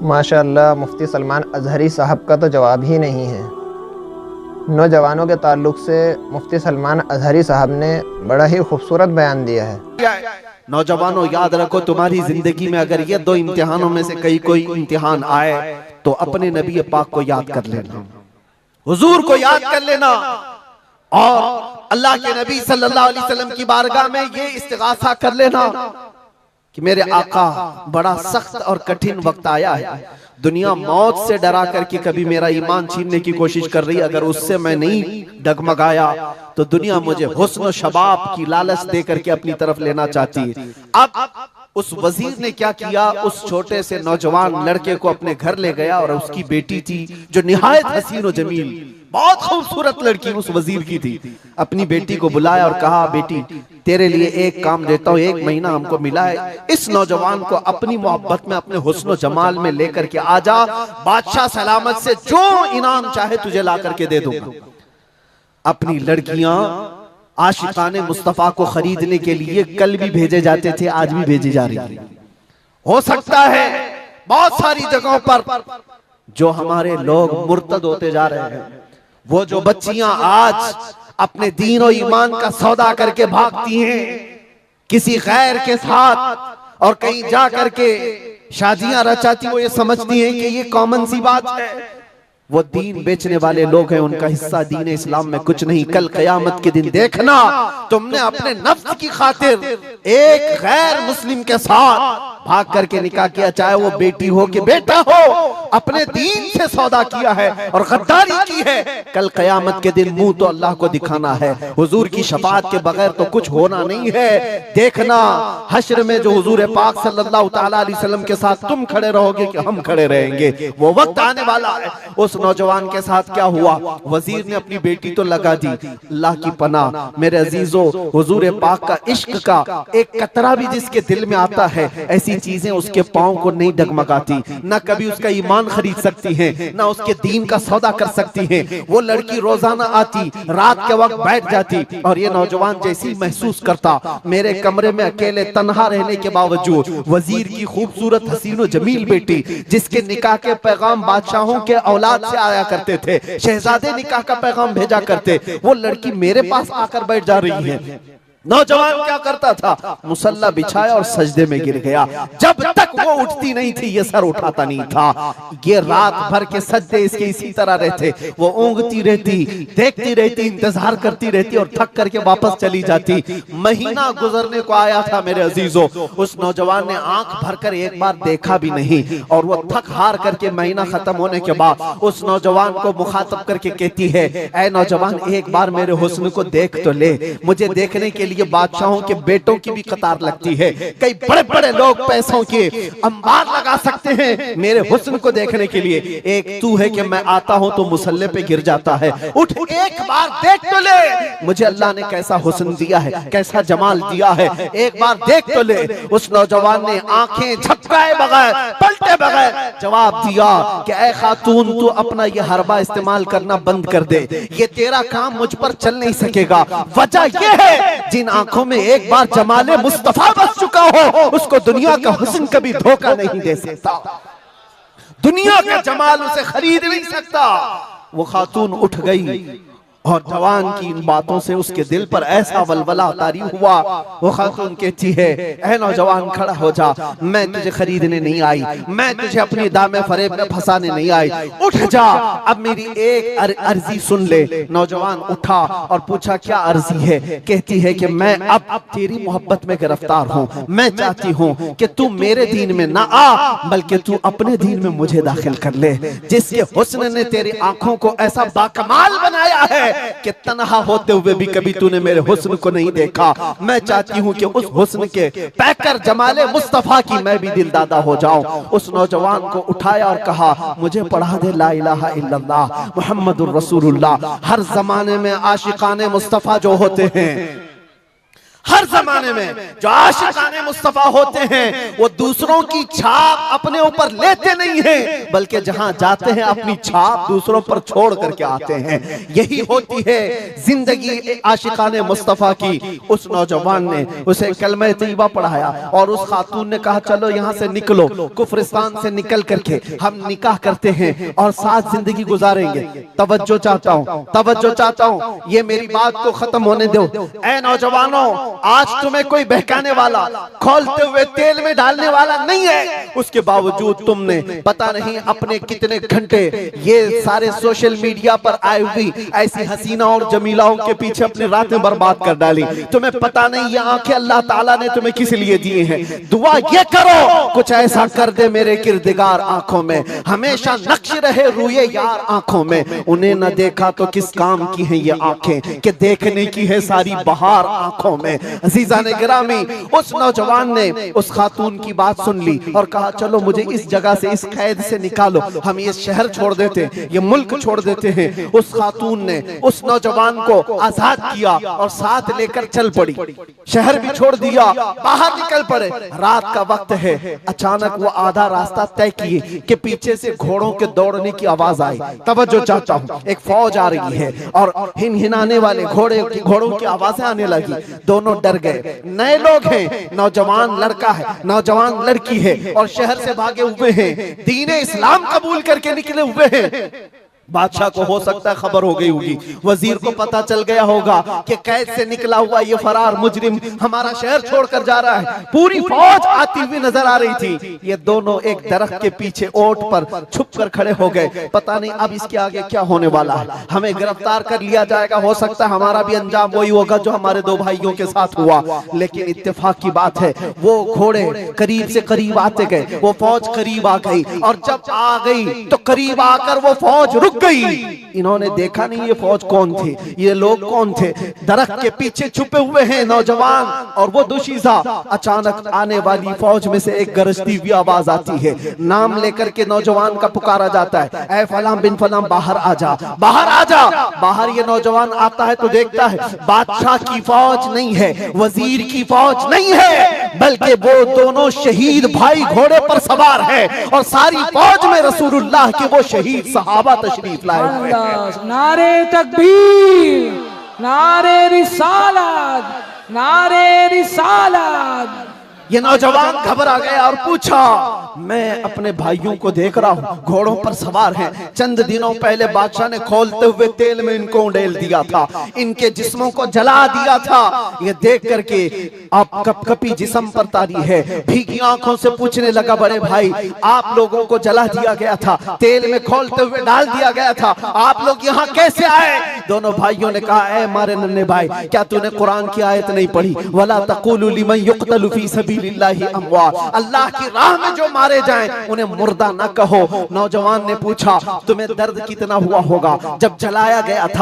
माशाअल्लाह, मुफ्ती सलमान अज़हरी साहब का तो जवाब ही नहीं है। नौजवानों के ताल्लुक से मुफ्ती सलमान अज़हरी साहब ने बड़ा ही खूबसूरत बयान दिया है। नौजवानों, याद रखो, तुम्हारी जिंदगी में अगर ये दो इम्तिहानों में से कोई इम्तिहान आए तो अपने नबी पाक को याद कर लेना, हुजूर को याद कर लेना और अल्लाह के नबी सल्लल्लाहु अलैहि वसल्लम की बारगाह में ये इस्तिगासा कर लेना कि मेरे आका, बड़ा सख्त और कठिन वक्त आया है। दुनिया मौत से डरा करके कभी मेरा ईमान छीनने की कोशिश कर रही है, अगर उससे मैं नहीं डगमगाया तो दुनिया मुझे हुस्न शबाब की लालच दे करके अपनी तरफ लेना चाहती है। अब उस वजीर ने क्या किया, उस छोटे से नौजवान लड़के को अपने घर ले गया और उसकी बेटी थी जो निहायत हसीन और जमील, बहुत खूबसूरत लड़की उस वजीर की थी। अपनी बेटी को बुलाया और कहा, बेटी तेरे लिए एक काम देता हूँ, 1 महीना हमको मिला है, इस नौजवान को अपनी मोहब्बत में, अपने हुस्न जमाल में लेकर के आजा, बादशाह सलामत से जो इनाम चाहे तुझे ला करके दे दूंगा। अपनी लड़कियां आशिकाने मुस्तफा को खरीदने के लिए कल भी भेजे जाते थे, आज भी भेजी जा रही है। हो सकता है बहुत सारी जगहों पर जो हमारे लोग मुर्तद होते जा रहे हैं, वो जो बच्चियां आज अपने दीन और ईमान का सौदा करके भागती हैं किसी गैर के साथ और कहीं जा करके शादियां रचाती, वो ये समझती हैं कि ये कॉमन सी बात है। वो दीन बेचने वाले लोग हैं, उनका हिस्सा दीन इस्लाम में कुछ नहीं। कल क़यामत के दिन देखना, तुमने अपने नफ्स की खातिर एक गैर मुस्लिम के साथ भाग करके निकाह किया, चाहे वो बेटी हो कि बेटा हो, अपने दीन से सौदा किया है और गद्दारी की है। कल क़यामत के दिन मुंह तो अल्लाह को दिखाना है, हुजूर की शफाअत के बगैर तो कुछ होना नहीं है। देखना हश्र में जो हुजूर पाक सल्लल्लाहु तआला अलैहि वसल्लम के साथ तुम खड़े रहोगे कि हम खड़े रहेंगे, वो वक्त आने वाला है। उस नौजवान के साथ क्या हुआ, वजीर ने अपनी बेटी तो लगा दी। अल्लाह की पनाह मेरे अजीजों, हुजूर पाक का इश्क का एक कतरा भी जिसके दिल में आता है, ऐसी चीजें उसके पांव को नहीं डगमगाती, ना कभी उसका ईमान खरीद सकती हैं, ना उसके दीन का सौदा कर सकती हैं। वो लड़की रोजाना आती, रात के वक्त बैठ जाती और ये नौजवान जैसे ही महसूस करता, मेरे कमरे में अकेले तन्हा रहने के बावजूद वजीर की खूबसूरत हसीन और जमील बेटी, जिसके निकाह के पैगाम बादशाहों के औलाद से आया करते थे, शहजादे निकाह का पैगाम भेजा करते, वो लड़की मेरे पास आकर बैठ जा रही है। नौजवान क्या करता था, मुसल्ला बिछाया और सजदे में गिर गया। जब तक वो उठती नहीं थी ये सर उठाता नहीं था। ये रात भर के सजदे इसके इसी तरह रहते, वो ऊँगती रहती, देखती रहती, इंतजार करती रहती और थक करके वापस चली जाती। महीना गुजरने को आया था मेरे अजीजों, उस नौजवान ने आंख भरकर एक बार देखा भी नहीं और वो थक हार करके महीना खत्म होने के बाद उस नौजवान को मुखातब करके कहती है, ऐ नौजवान, एक बार मेरे हुस्न को देख तो ले। मुझे देखने के ये बादशाहों के बेटों की भी कतार लगती है, कई बड़े बड़े लोग पैसों के अंबार लगा सकते हैं मेरे हुस्न को देखने के लिए, एक तू है कि मैं आता हूं तो मुसल्ले पे गिर जाता है। उठ एक बार देख तो ले, मुझे अल्लाह ने कैसा हुस्न दिया है, कैसा जमाल दिया है, एक बार देख तो ले। उस नौजवान ने आंखें झपकाए बगैर, पलटे बगैर जवाब दिया कि ऐ खातून, तू अपना ये हरबा इस्तेमाल करना बंद कर दे, ये तेरा काम मुझ पर चल नहीं सकेगा। वजह यह है, जिन आंखों में एक बार जमाले मुस्तफा बस चुका हो, उसको दुनिया का हुस्न कभी धोखा नहीं दे सकता, दुनिया का जमाल उसे खरीद नहीं सकता। वो खातून उठ गई और जवान की इन बातों से उसके दिल पर ऐसा वलवला तारी हुआ। वो खातून कहती है, ऐ नौजवान खड़ा हो जा, मैं तुझे खरीदने नहीं आई, मैं तुझे अपनी दामे फरेब में फंसाने नहीं आई, उठ जा, अब मेरी एक अर्जी सुन ले। नौजवान उठा और पूछा, क्या अर्जी है? कहती है कि मैं अब तेरी मोहब्बत में गिरफ्तार हूँ, मैं चाहती हूँ कि तू मेरे दीन में ना आ, बल्कि तू अपने दीन में मुझे दाखिल कर ले। जिसके हुस्न ने तेरी आंखों को ऐसा बाकमाल बनाया है कि तन्हा होते हुए भी कभी तूने मेरे हुस्न को नहीं देखा, मैं चाहती हूँ कि उस हुस्न के पैकर जमाले मुस्तफा की मैं भी दिलदादा हो जाऊं। उस नौजवान को उठाया और कहा, मुझे पढ़ा दे ला इलाहा इल्लल्लाह मुहम्मदुर रसूलुल्लाह। हर जमाने में आशिकाने मुस्तफा जो होते हैं, हर जमाने में जो आशिकाने मुस्तफा होते हैं, वो दूसरों की छाप अपने ऊपर लेते नहीं हैं, बल्कि जहां जाते हैं अपनी छाप दूसरों पर छोड़ करके आते हैं। यही होती है जिंदगी आशिकाने मुस्तफा की। उस नौजवान ने उसे कलमा तैयबा पढ़ाया और उस खातून ने कहा चलो यहाँ से निकलो, कुफरिस्तान से निकल करके हम निकाह करते हैं और साथ जिंदगी गुजारेंगे। तवज्जो चाहता हूँ, तवज्जो चाहता हूँ, ये मेरी बात को खत्म होने दो। ऐ नौजवानों, आज तुम्हें कोई बहकाने वाला, खोलते हुए तेल में डालने वाला नहीं है, उसके बावजूद तुमने पता नहीं अपने कितने घंटे ये सारे सोशल मीडिया पर आई हुई ऐसी हसीना और जमीलाओं के पीछे अपनी रातें बर्बाद कर डाली। तुम्हें पता नहीं ये आंखें अल्लाह ताला ने तुम्हें किस लिए दिए हैं। दुआ ये करो कुछ ऐसा कर दे मेरे किरदगार आंखों में, हमेशा नक्श रहे रूए यार आंखों में। उन्हें न देखा तो किस काम की है ये आंखें कि देखने की है सारी बहार आंखों में। अजीजा ने गिरामी, उस नौजवान ने उस खातून की बात सुन ली और कहा चलो मुझे इस जगह से, इस कैद से निकालो, हम ये शहर छोड़ देते, ये मुल्क छोड़ देते हैं। उस खातून ने उस नौजवान को आजाद किया और साथ लेकर चल पड़ी। शहर भी छोड़ दिया, बाहर निकल पड़े। रात का वक्त है, अचानक वो आधा रास्ता तय किए कि पीछे से घोड़ों के दौड़ने की आवाज आई। तवज्जो चाहता हूँ, एक फौज आ रही है और हिनहिनाने वाले घोड़ों की आवाजें आने लगी। दोनों डर गए। नए लोग हैं, नौजवान लड़का है, नौजवान लड़की है और शहर से भागे हुए हैं, दीन इस्लाम कबूल करके निकले हुए हैं। बादशाह को हो सकता है खबर हो गई होगी, वजीर को पता चल गया होगा कि कैद से निकला हुआ ये फरार मुजरिम हमारा शहर छोड़कर जा रहा है। पूरी फौज आती हुई नजर आ रही थी। ये दोनों एक दरख्त के पीछे ओट पर छुप कर खड़े हो गए। पता नहीं अब इसके आगे क्या होने वाला है, हमें गिरफ्तार कर लिया जाएगा, हो सकता है हमारा भी अंजाम वही होगा जो हमारे दो भाइयों के साथ हुआ। लेकिन इत्तेफाक की बात है वो घोड़े करीब से करीब आते गए, वो फौज करीब आ गई और जब आ गई तो करीब आकर वो फौज रुक गई। इन्होंने देखा नहीं ये फौज कौन थी, ये लोग कौन थे। दरख्त के पीछे छुपे हुए हैं नौजवान और वो दुशीजा। अचानक आने वाली फौज में से एक गरजती हुई आवाज आती है। नाम लेकर के नौजवान का पुकारा जाता है, ऐ फलां बिन फलां बाहर आ जा, बाहर आ जा। बाहर ये नौजवान आता है तो देखता है बादशाह की फौज नहीं है, वजीर की फौज नहीं है, बल्कि वो दोनों शहीद भाई घोड़े पर सवार है और सारी फौज में रसूलुल्लाह के वो शहीद सहाबा तशरीफ लाए हुए हैं। नारे तकबीर, नारे रिसालत, नारे रिसालत। ये नौजवान घबरा गया और पूछा मैं अपने भाइयों को देख रहा हूँ घोड़ों पर सवार हैं। चंद दिनों पहले बादशाह ने खोलते हुए तेल में इनको उड़ेल दिया था, इनके जिस्मों को जला दिया था। ये देख करके आप कपकपी जिस्म पर तारी है, भीगी आंखों से पूछने लगा बड़े भाई आप लोगों को जला दिया गया था, तेल में खोलते हुए डाल दिया गया था, आप लोग यहाँ कैसे आए? दोनों भाइयों ने कहा ऐ मारे नन्हे भाई, क्या तूने कुरान की आयत नहीं पढ़ी, वला तक़ूलू लिमन युक़तलु फी सबीलिल्लाहि अमवात, अल्लाह की राह में जो मारे जाएं उन्हें मुर्दा न कहो। नौजवान ने पूछा तुम्हें दर्द कितना हुआ होगा जब जलाया गया था?